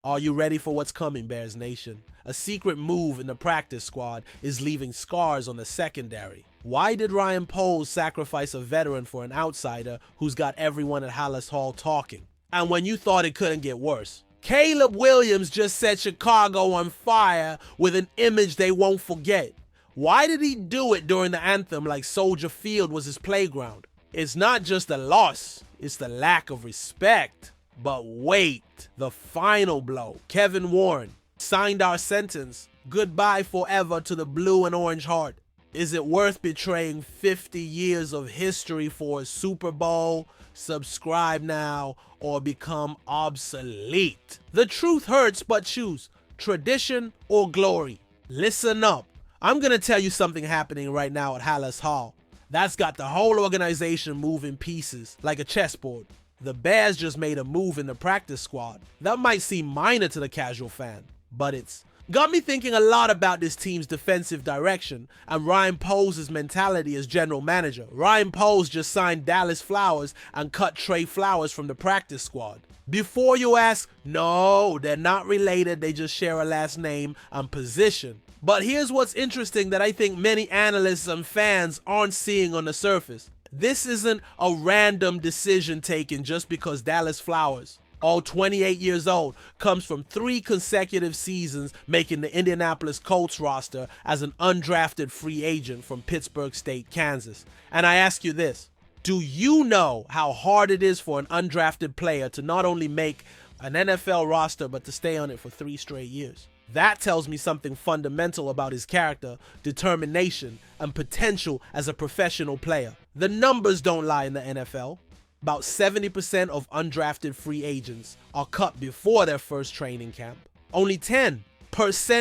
Are you ready for what's coming, Bears Nation? A secret move in the practice squad is leaving scars on the secondary. Why did Ryan Poles sacrifice a veteran for an outsider who's got everyone at Hallis Hall talking? And when you thought it couldn't get worse, Caleb Williams just set Chicago on fire with an image they won't forget. Why did he do it during the anthem like Soldier Field was his playground? It's not just a loss, it's the lack of respect. But wait, the final blow. Kevin Warren signed our sentence. Goodbye forever to the blue and orange heart. Is it worth betraying 50 years of history for a Super Bowl? Subscribe now or become obsolete. The truth hurts, but choose tradition or glory. Listen up. I'm going to tell you something happening right now at Hallis Hall. That's got the whole organization moving pieces like a chessboard. The Bears just made a move in the practice squad. That might seem minor to the casual fan, but it's got me thinking a lot about this team's defensive direction and Ryan Poles' mentality as general manager. Ryan Poles just signed Dallas Flowers and cut Trey Flowers from the practice squad. Before you ask, no, they're not related, they just share a last name and position. But here's what's interesting that I think many analysts and fans aren't seeing on the surface. This isn't a random decision taken just because Dallas Flowers, all 28 years old, comes from 3 consecutive seasons making the Indianapolis Colts roster as an undrafted free agent from Pittsburgh State, Kansas. And I ask you this, do you know how hard it is for an undrafted player to not only make an NFL roster but to stay on it for 3 straight years? That tells me something fundamental about his character, determination, and potential as a professional player. The numbers don't lie in the NFL. About 70% of undrafted free agents are cut before their first training camp. Only 10%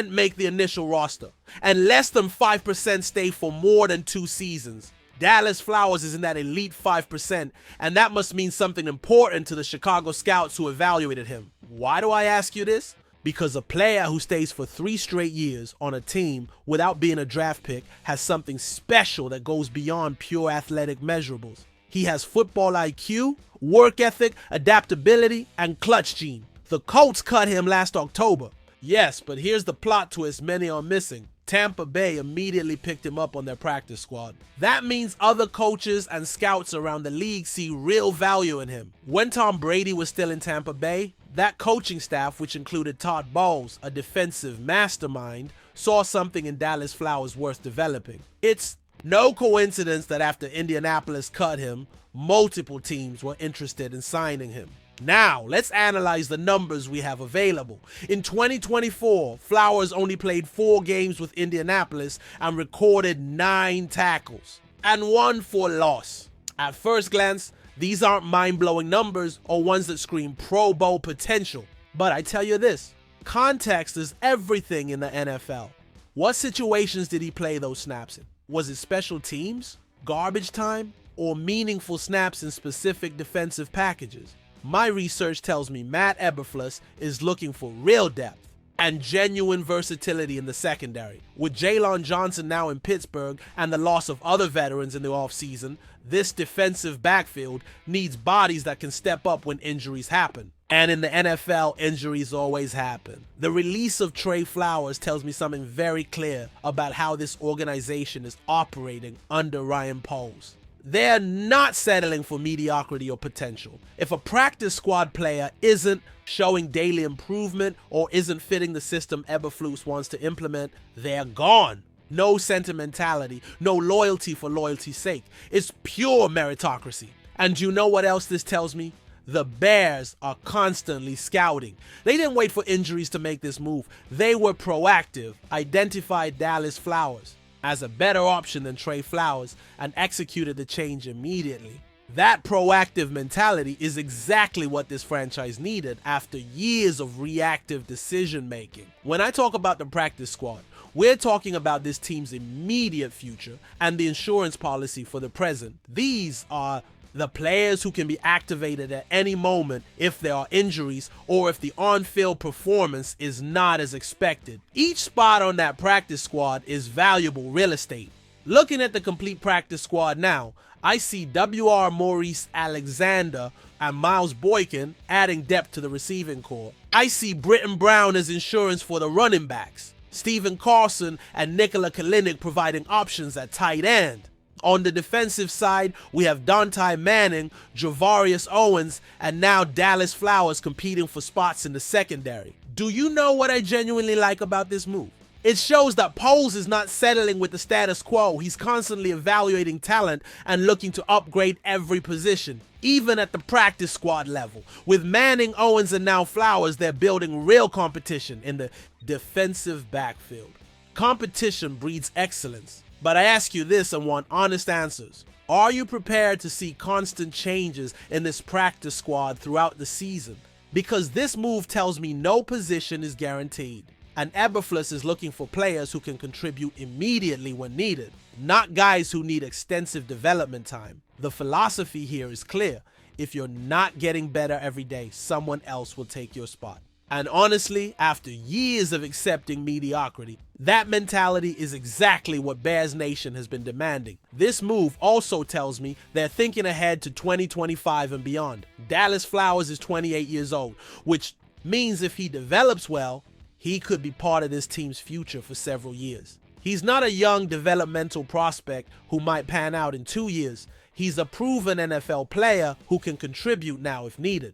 make the initial roster, and less than 5% stay for more than 2 seasons. Dallas Flowers is in that elite 5%, and that must mean something important to the Chicago scouts who evaluated him. Why do I ask you this? Because a player who stays for 3 straight years on a team without being a draft pick has something special that goes beyond pure athletic measurables. He has football IQ, work ethic, adaptability, and clutch gene. The Colts cut him last October. Yes, but here's the plot twist many are missing. Tampa Bay immediately picked him up on their practice squad. That means other coaches and scouts around the league see real value in him. When Tom Brady was still in Tampa Bay, that coaching staff, which included Todd Bowles, a defensive mastermind, saw something in Dallas Flowers worth developing. It's no coincidence that after Indianapolis cut him, multiple teams were interested in signing him. Now, let's analyze the numbers we have available. In 2024, Flowers only played 4 games with Indianapolis and recorded 9 tackles and 1 for loss. At first glance, these aren't mind-blowing numbers or ones that scream Pro Bowl potential. But I tell you this, context is everything in the NFL. What situations did he play those snaps in? Was it special teams, garbage time, or meaningful snaps in specific defensive packages? My research tells me Matt Eberflus is looking for real depth and genuine versatility in the secondary. With Jaylon Johnson now in Pittsburgh and the loss of other veterans in the offseason, this defensive backfield needs bodies that can step up when injuries happen. And in the NFL, injuries always happen. The release of Trey Flowers tells me something very clear about how this organization is operating under Ryan Poles. They're not settling for mediocrity or potential. If a practice squad player isn't showing daily improvement or isn't fitting the system Eberflus wants to implement, they're gone. No sentimentality, no loyalty for loyalty's sake. It's pure meritocracy. And you know what else this tells me? The Bears are constantly scouting. They didn't wait for injuries to make this move. They were proactive, identified Dallas Flowers as a better option than Trey Flowers and executed the change immediately. That proactive mentality is exactly what this franchise needed after years of reactive decision making. When I talk about the practice squad, we're talking about this team's immediate future and the insurance policy for the present. These are the players who can be activated at any moment if there are injuries or if the on-field performance is not as expected. Each spot on that practice squad is valuable real estate. Looking at the complete practice squad now, I see W.R. Maurice Alexander and Miles Boykin adding depth to the receiving core. I see Britton Brown as insurance for the running backs. Stephen Carson and Nikola Kalinick providing options at tight end. On the defensive side, we have Dante Manning, Javarius Owens, and now Dallas Flowers competing for spots in the secondary. Do you know what I genuinely like about this move? It shows that Poles is not settling with the status quo. He's constantly evaluating talent and looking to upgrade every position, even at the practice squad level. With Manning, Owens, and now Flowers, they're building real competition in the defensive backfield. Competition breeds excellence. But I ask you this and want honest answers. Are you prepared to see constant changes in this practice squad throughout the season? Because this move tells me no position is guaranteed. And Eberflus is looking for players who can contribute immediately when needed, not guys who need extensive development time. The philosophy here is clear. If you're not getting better every day, someone else will take your spot. And honestly, after years of accepting mediocrity, that mentality is exactly what Bears Nation has been demanding. This move also tells me they're thinking ahead to 2025 and beyond. Dallas Flowers is 28 years old, which means if he develops well, he could be part of this team's future for several years. He's not a young developmental prospect who might pan out in 2 years. He's a proven NFL player who can contribute now if needed.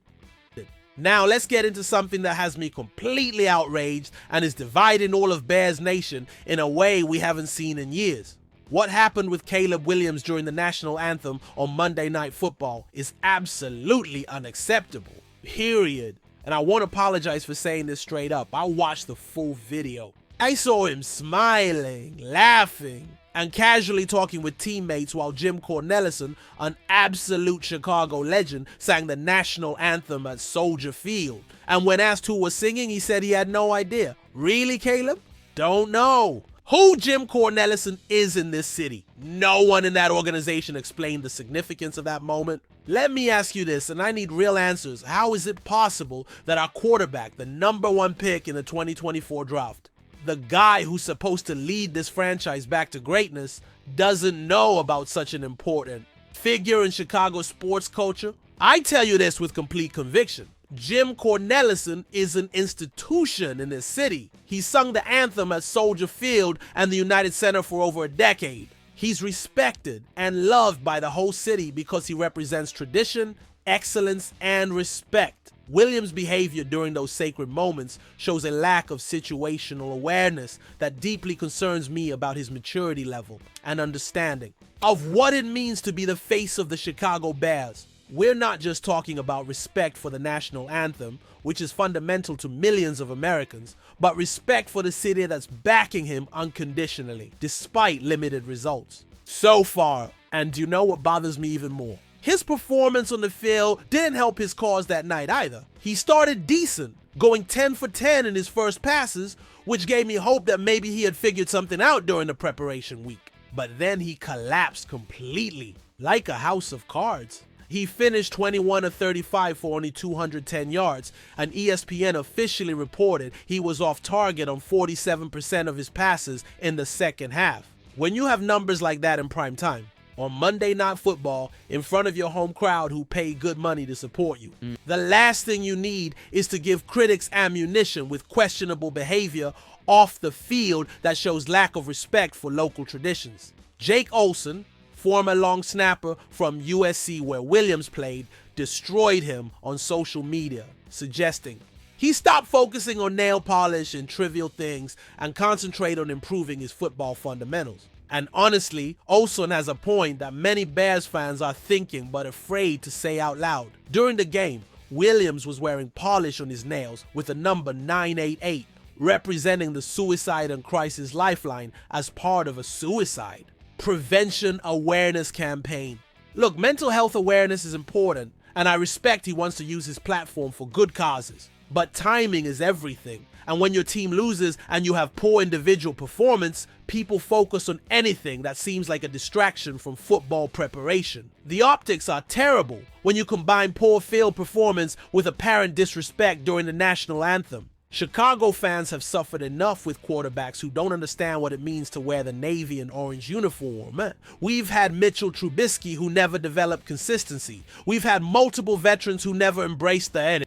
Now let's get into something that has me completely outraged and is dividing all of Bears Nation in a way we haven't seen in years. What happened with Caleb Williams during the national anthem on Monday Night Football is absolutely unacceptable, period. And I won't apologize for saying this straight up. I watched the full video. I saw him smiling, laughing, and casually talking with teammates while Jim Cornelison, an absolute Chicago legend, sang the national anthem at Soldier Field. And when asked who was singing, he said he had no idea. Really, Caleb? Don't know. Who Jim Cornelison is in this city? No one in that organization explained the significance of that moment. Let me ask you this, and I need real answers. How is it possible that our quarterback, the #1 pick in the 2024 draft, the guy who's supposed to lead this franchise back to greatness, doesn't know about such an important figure in Chicago sports culture? I tell you this with complete conviction. Jim Cornelison is an institution in this city. He sung the anthem at Soldier Field and the United Center for over a decade. He's respected and loved by the whole city because he represents tradition, excellence, and respect. Williams' behavior during those sacred moments shows a lack of situational awareness that deeply concerns me about his maturity level and understanding of what it means to be the face of the Chicago Bears. We're not just talking about respect for the national anthem, which is fundamental to millions of Americans, but respect for the city that's backing him unconditionally, despite limited results. So far, and you know what bothers me even more? His performance on the field didn't help his cause that night either. He started decent, going 10 for 10 in his first passes, which gave me hope that maybe he had figured something out during the preparation week. But then he collapsed completely, like a house of cards. He finished 21 of 35 for only 210 yards, and ESPN officially reported he was off target on 47% of his passes in the second half. When you have numbers like that in prime time, on Monday Night Football, in front of your home crowd who pay good money to support you, the last thing you need is to give critics ammunition with questionable behavior off the field that shows lack of respect for local traditions. Jake Olson, former long snapper from USC where Williams played, destroyed him on social media, suggesting he stopped focusing on nail polish and trivial things and concentrate on improving his football fundamentals. And honestly, Olson has a point that many Bears fans are thinking but afraid to say out loud. During the game, Williams was wearing polish on his nails with the number 988, representing the Suicide and Crisis Lifeline as part of a suicide prevention awareness campaign. Look, mental health awareness is important, and I respect he wants to use his platform for good causes. But timing is everything. And when your team loses and you have poor individual performance, people focus on anything that seems like a distraction from football preparation. The optics are terrible when you combine poor field performance with apparent disrespect during the national anthem. Chicago fans have suffered enough with quarterbacks who don't understand what it means to wear the navy and orange uniform. We've had Mitchell Trubisky who never developed consistency. We've had multiple veterans who never embraced the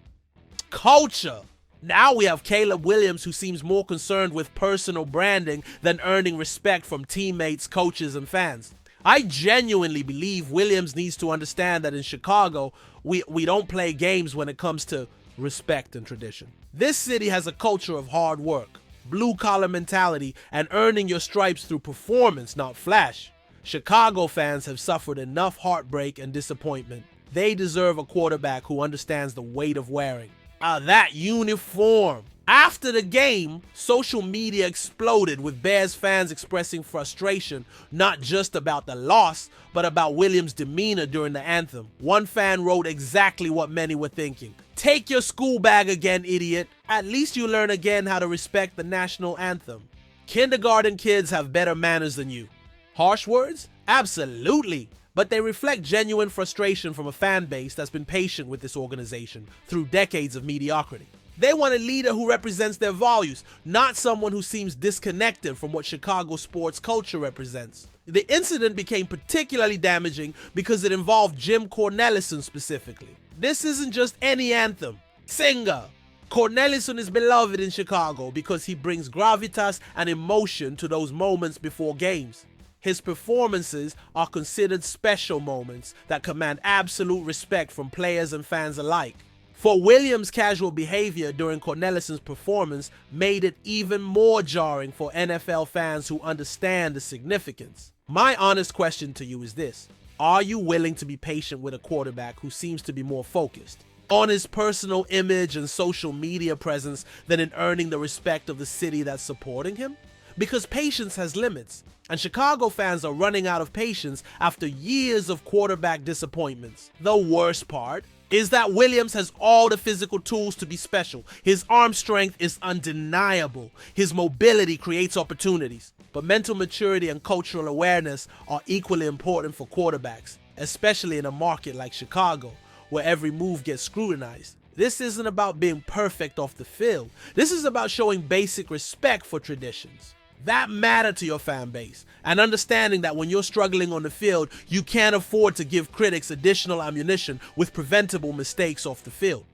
culture. Now we have Caleb Williams who seems more concerned with personal branding than earning respect from teammates, coaches, and fans. I genuinely believe Williams needs to understand that in Chicago, we don't play games when it comes to respect and tradition. This city has a culture of hard work, blue-collar mentality, and earning your stripes through performance, not flash. Chicago fans have suffered enough heartbreak and disappointment. They deserve a quarterback who understands the weight of wearing that uniform. After the game, social media exploded with Bears fans expressing frustration, not just about the loss, but about Williams' demeanor during the anthem. One fan wrote exactly what many were thinking. Take your school bag again, idiot. At least you learn again how to respect the national anthem. Kindergarten kids have better manners than you. Harsh words? Absolutely. But they reflect genuine frustration from a fan base that's been patient with this organization through decades of mediocrity. They want a leader who represents their values, not someone who seems disconnected from what Chicago sports culture represents. The incident became particularly damaging because it involved Jim Cornelison specifically. This isn't just any anthem. Singer. Cornelison is beloved in Chicago because he brings gravitas and emotion to those moments before games. His performances are considered special moments that command absolute respect from players and fans alike. For Williams' casual behavior during Cornelison's performance made it even more jarring for NFL fans who understand the significance. My honest question to you is this: are you willing to be patient with a quarterback who seems to be more focused on his personal image and social media presence than in earning the respect of the city that's supporting him? Because patience has limits, and Chicago fans are running out of patience after years of quarterback disappointments. The worst part is that Williams has all the physical tools to be special. His arm strength is undeniable. His mobility creates opportunities. But mental maturity and cultural awareness are equally important for quarterbacks, especially in a market like Chicago, where every move gets scrutinized. This isn't about being perfect off the field. This is about showing basic respect for traditions that matter to your fan base, and understanding that when you're struggling on the field, you can't afford to give critics additional ammunition with preventable mistakes off the field.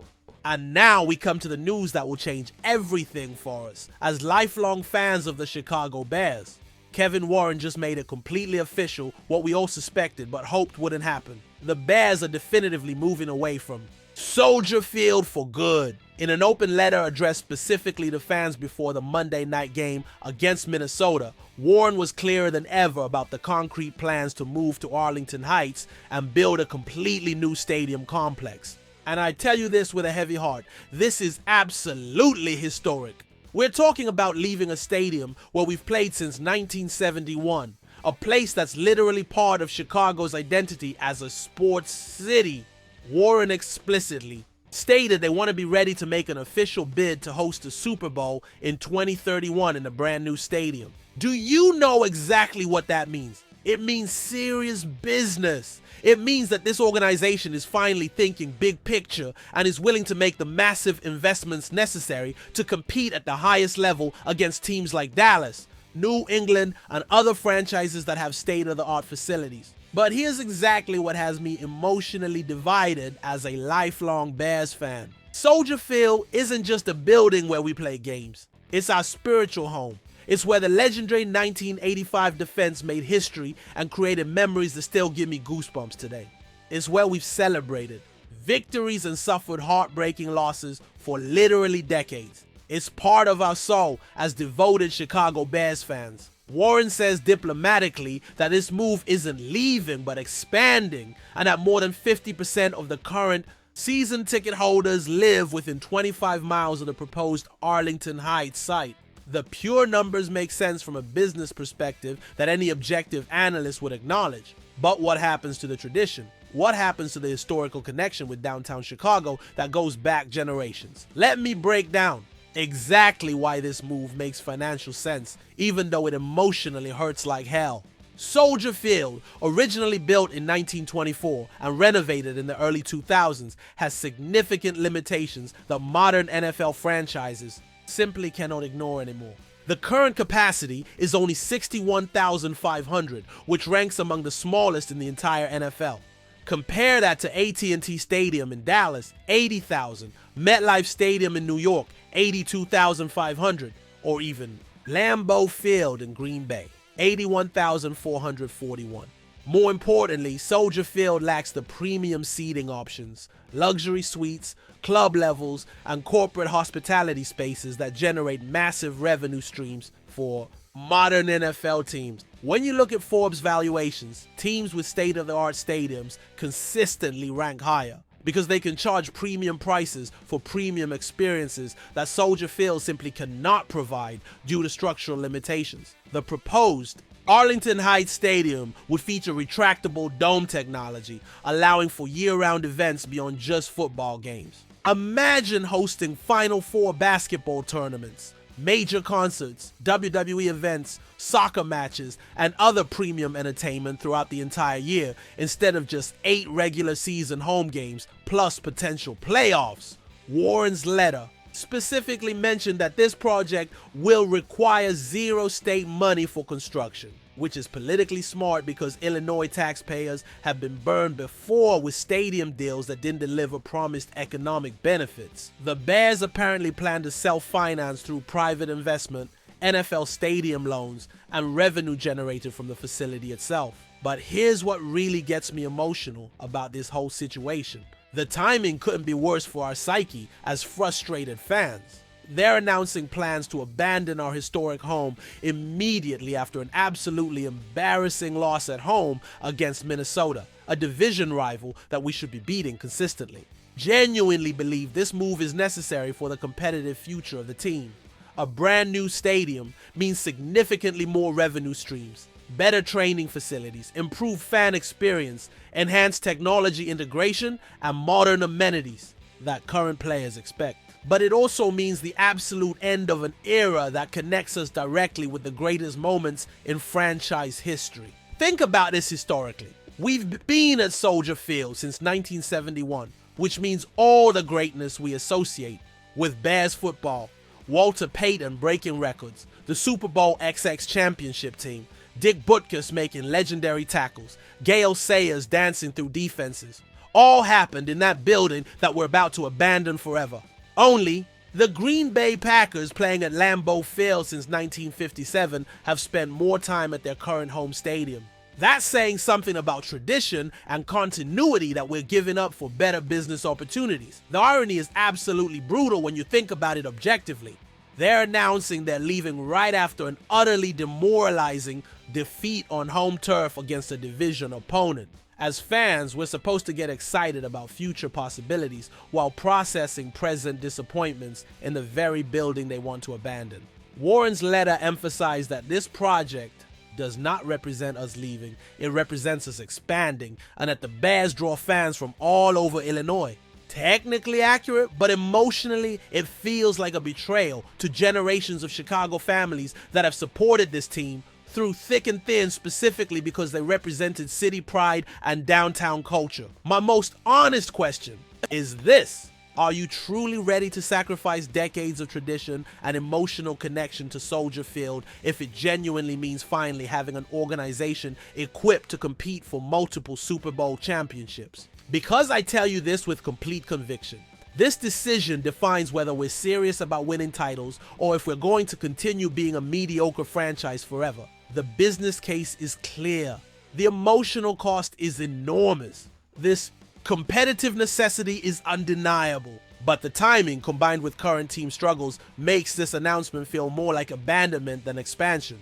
And now we come to the news that will change everything for us as lifelong fans of the Chicago Bears. Kevin Warren just made it completely official, what we all suspected but hoped wouldn't happen. The Bears are definitively moving away from Soldier Field for good. In an open letter addressed specifically to fans before the Monday night game against Minnesota, Warren was clearer than ever about the concrete plans to move to Arlington Heights and build a completely new stadium complex. And I tell you this with a heavy heart, this is absolutely historic. We're talking about leaving a stadium where we've played since 1971, a place that's literally part of Chicago's identity as a sports city. Warren explicitly stated they want to be ready to make an official bid to host the Super Bowl in 2031 in a brand new stadium. Do you know exactly what that means? It means serious business. It means that this organization is finally thinking big picture and is willing to make the massive investments necessary to compete at the highest level against teams like Dallas, New England, and other franchises that have state-of-the-art facilities. But here's exactly what has me emotionally divided as a lifelong Bears fan. Soldier Field isn't just a building where we play games. It's our spiritual home. It's where the legendary 1985 defense made history and created memories that still give me goosebumps today. It's where we've celebrated victories and suffered heartbreaking losses for literally decades. It's part of our soul as devoted Chicago Bears fans. Warren says diplomatically that this move isn't leaving but expanding, and that more than 50% of the current season ticket holders live within 25 miles of the proposed Arlington Heights site. The pure numbers make sense from a business perspective that any objective analyst would acknowledge. But what happens to the tradition? What happens to the historical connection with downtown Chicago that goes back generations? Let me break down exactly why this move makes financial sense, even though it emotionally hurts like hell. Soldier Field, originally built in 1924 and renovated in the early 2000s, has significant limitations that modern NFL franchises simply cannot ignore anymore. The current capacity is only 61,500, which ranks among the smallest in the entire NFL. Compare that to AT&T Stadium in Dallas, 80,000, MetLife Stadium in New York, 82,500, or even Lambeau Field in Green Bay, 81,441. More importantly, Soldier Field lacks the premium seating options, luxury suites, club levels, and corporate hospitality spaces that generate massive revenue streams for modern NFL teams. When you look at Forbes valuations, teams with state-of-the-art stadiums consistently rank higher because they can charge premium prices for premium experiences that Soldier Field simply cannot provide due to structural limitations. The proposed Arlington Heights Stadium would feature retractable dome technology, allowing for year-round events beyond just football games. Imagine hosting Final Four basketball tournaments, major concerts, WWE events, soccer matches, and other premium entertainment throughout the entire year, instead of just 8 regular season home games plus potential playoffs. Warren's letter specifically mentioned that this project will require zero state money for construction, which is politically smart because Illinois taxpayers have been burned before with stadium deals that didn't deliver promised economic benefits. The Bears apparently plan to self-finance through private investment, NFL stadium loans, and revenue generated from the facility itself. But here's what really gets me emotional about this whole situation. The timing couldn't be worse for our psyche as frustrated fans. They're announcing plans to abandon our historic home immediately after an absolutely embarrassing loss at home against Minnesota, a division rival that we should be beating consistently. Genuinely believe this move is necessary for the competitive future of the team. A brand new stadium means significantly more revenue streams, better training facilities, improved fan experience, enhanced technology integration, and modern amenities that current players expect. But it also means the absolute end of an era that connects us directly with the greatest moments in franchise history. Think about this historically. We've been at Soldier Field since 1971, which means all the greatness we associate with Bears football, Walter Payton breaking records, the Super Bowl XX championship team, Dick Butkus making legendary tackles, Gale Sayers dancing through defenses. All happened in that building that we're about to abandon forever. Only, the Green Bay Packers, playing at Lambeau Field since 1957, have spent more time at their current home stadium. That's saying something about tradition and continuity that we're giving up for better business opportunities. The irony is absolutely brutal when you think about it objectively. They're announcing they're leaving right after an utterly demoralizing defeat on home turf against a division opponent. As fans, we're supposed to get excited about future possibilities while processing present disappointments in the very building they want to abandon. Warren's letter emphasized that this project does not represent us leaving, it represents us expanding, and that the Bears draw fans from all over Illinois. Technically accurate, but emotionally, it feels like a betrayal to generations of Chicago families that have supported this team through thick and thin, specifically because they represented city pride and downtown culture. My most honest question is this: are you truly ready to sacrifice decades of tradition and emotional connection to Soldier Field if it genuinely means finally having an organization equipped to compete for multiple Super Bowl championships? Because I tell you this with complete conviction, this decision defines whether we're serious about winning titles or if we're going to continue being a mediocre franchise forever. The business case is clear. The emotional cost is enormous. This competitive necessity is undeniable. But the timing, combined with current team struggles, makes this announcement feel more like abandonment than expansion.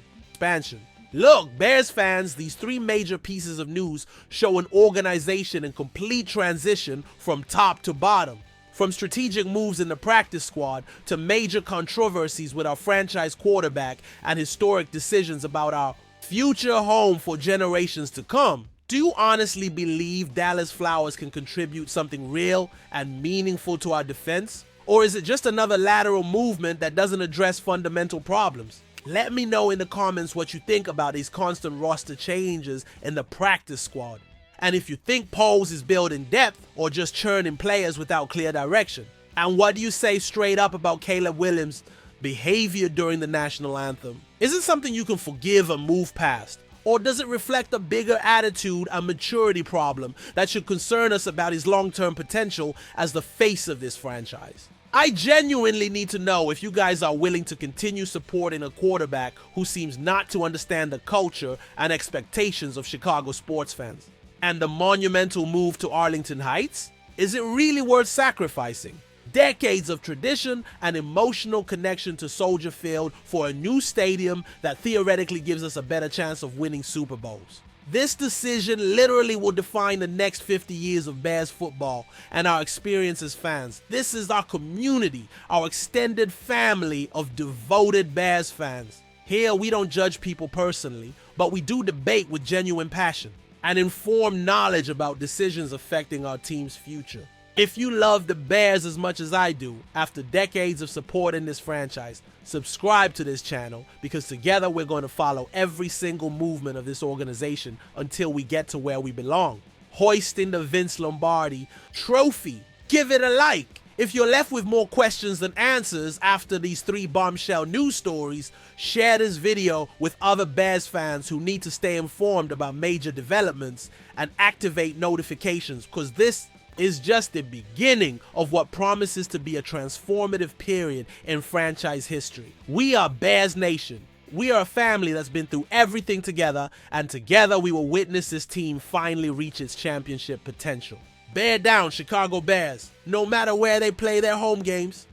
Look, Bears fans, these 3 major pieces of news show an organization in complete transition from top to bottom. From strategic moves in the practice squad to major controversies with our franchise quarterback and historic decisions about our future home for generations to come. Do you honestly believe Dallas Flowers can contribute something real and meaningful to our defense? Or is it just another lateral movement that doesn't address fundamental problems? Let me know in the comments what you think about these constant roster changes in the practice squad. And if you think Poles is building depth or just churning players without clear direction. And what do you say straight up about Caleb Williams behavior during the national anthem isn't something you can forgive or move past? Or does it reflect a bigger attitude and maturity problem that should concern us about his long-term potential as the face of this franchise? I genuinely need to know if you guys are willing to continue supporting a quarterback who seems not to understand the culture and expectations of Chicago sports fans. And the monumental move to Arlington Heights? Is it really worth sacrificing decades of tradition and emotional connection to Soldier Field for a new stadium that theoretically gives us a better chance of winning Super Bowls? This decision literally will define the next 50 years of Bears football and our experience as fans. This is our community, our extended family of devoted Bears fans. Here, we don't judge people personally, but we do debate with genuine passion and informed knowledge about decisions affecting our team's future. If you love the Bears as much as I do, after decades of supporting this franchise, subscribe to this channel because together we're going to follow every single movement of this organization until we get to where we belong. Hoisting the Vince Lombardi trophy. Give it a like. If you're left with more questions than answers after these 3 bombshell news stories, share this video with other Bears fans who need to stay informed about major developments and activate notifications, because this is just the beginning of what promises to be a transformative period in franchise history. We are Bears Nation. We are a family that's been through everything together, and together we will witness this team finally reach its championship potential. Bear down, Chicago Bears, no matter where they play their home games.